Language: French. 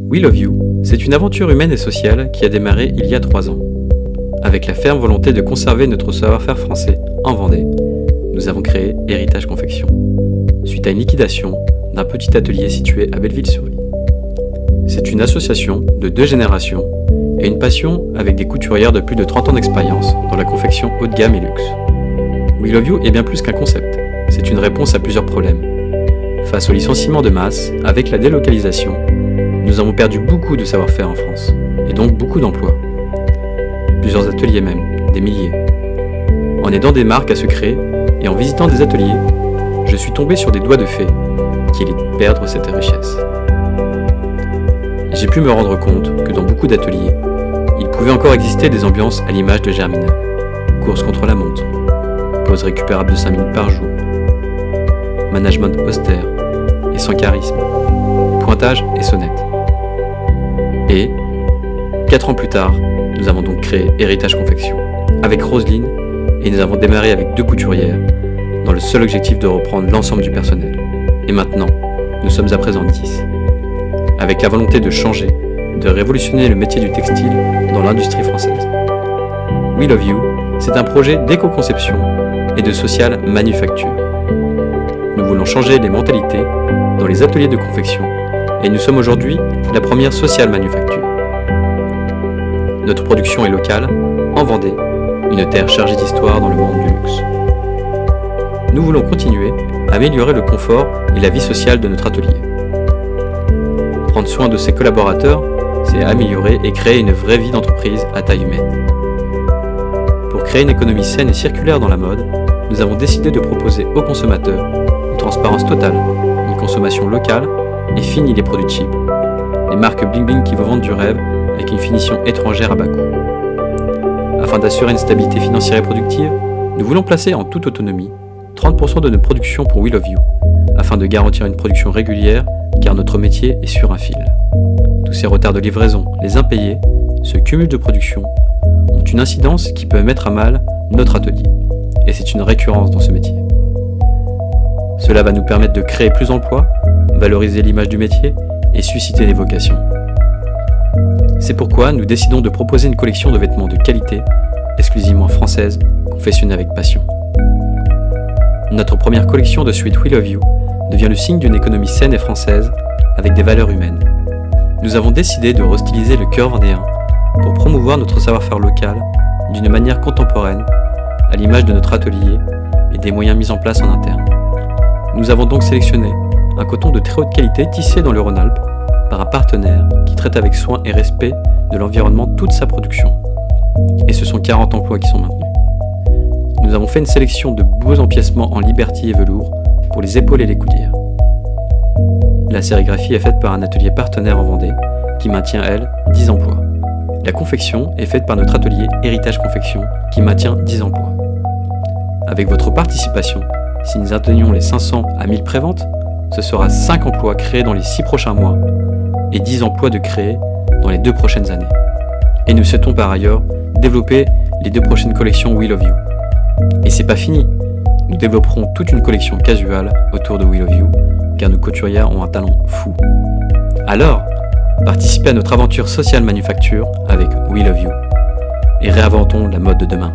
We Love You, c'est une aventure humaine et sociale qui a démarré il y a 3 ans. Avec la ferme volonté de conserver notre savoir-faire français en Vendée, nous avons créé Héritage Confection, suite à une liquidation d'un petit atelier situé à Belleville-sur-Vie. C'est une association de 2 générations et une passion avec des couturières de plus de 30 ans d'expérience dans la confection haut de gamme et luxe. We Love You est bien plus qu'un concept, c'est une réponse à plusieurs problèmes. Face au licenciement de masse, avec la délocalisation, nous avons perdu beaucoup de savoir-faire en France, et donc beaucoup d'emplois. Plusieurs ateliers même, des milliers. En aidant des marques à se créer, et en visitant des ateliers, je suis tombé sur des doigts de fée qui allaient perdre cette richesse. J'ai pu me rendre compte que dans beaucoup d'ateliers, il pouvait encore exister des ambiances à l'image de Germinal. Course contre la montre, pause récupérable de 5 minutes par jour, management austère et sans charisme, pointage et sonnette. Et, 4 ans plus tard, nous avons donc créé Héritage Confection, avec Roselyne, et nous avons démarré avec 2 couturières, dans le seul objectif de reprendre l'ensemble du personnel. Et maintenant, nous sommes à présent 10, avec la volonté de changer, de révolutionner le métier du textile dans l'industrie française. We Love You, c'est un projet d'éco-conception et de social manufacture. Nous voulons changer les mentalités dans les ateliers de confection et nous sommes aujourd'hui la première social manufacture. Notre production est locale, en Vendée, une terre chargée d'histoire dans le monde du luxe. Nous voulons continuer à améliorer le confort et la vie sociale de notre atelier. Prendre soin de ses collaborateurs, c'est améliorer et créer une vraie vie d'entreprise à taille humaine. Pour créer une économie saine et circulaire dans la mode, nous avons décidé de proposer aux consommateurs une transparence totale, une consommation locale et fini les produits cheap. Les marques bling bling qui vous vendent du rêve avec une finition étrangère à bas coût. Afin d'assurer une stabilité financière et productive, nous voulons placer en toute autonomie 30% de nos productions pour We Love You, afin de garantir une production régulière car notre métier est sur un fil. Tous ces retards de livraison, les impayés, ce cumul de production, ont une incidence qui peut mettre à mal notre atelier. Et c'est une récurrence dans ce métier. Cela va nous permettre de créer plus d'emplois, valoriser l'image du métier et susciter des vocations. C'est pourquoi nous décidons de proposer une collection de vêtements de qualité, exclusivement française, confectionnée avec passion. Notre première collection de suite We Love You devient le signe d'une économie saine et française avec des valeurs humaines. Nous avons décidé de restyliser le cœur vendéen pour promouvoir notre savoir-faire local d'une manière contemporaine, à l'image de notre atelier et des moyens mis en place en interne. Nous avons donc sélectionné un coton de très haute qualité tissé dans le Rhône-Alpes par un partenaire qui traite avec soin et respect de l'environnement toute sa production. Et ce sont 40 emplois qui sont maintenus. Nous avons fait une sélection de beaux empiècements en liberty et velours pour les épaules et les coudières. La sérigraphie est faite par un atelier partenaire en Vendée qui maintient, elle, 10 emplois. La confection est faite par notre atelier Héritage Confection qui maintient 10 emplois. Avec votre participation, si nous atteignons les 500 à 1000 préventes, ce sera 5 emplois créés dans les 6 prochains mois et 10 emplois de créer dans les 2 prochaines années. Et nous souhaitons par ailleurs développer les 2 prochaines collections We Love You. Et c'est pas fini, nous développerons toute une collection casual autour de We Love You car nos couturières ont un talent fou. Alors, participez à notre aventure sociale manufacture avec We Love You et réinventons la mode de demain.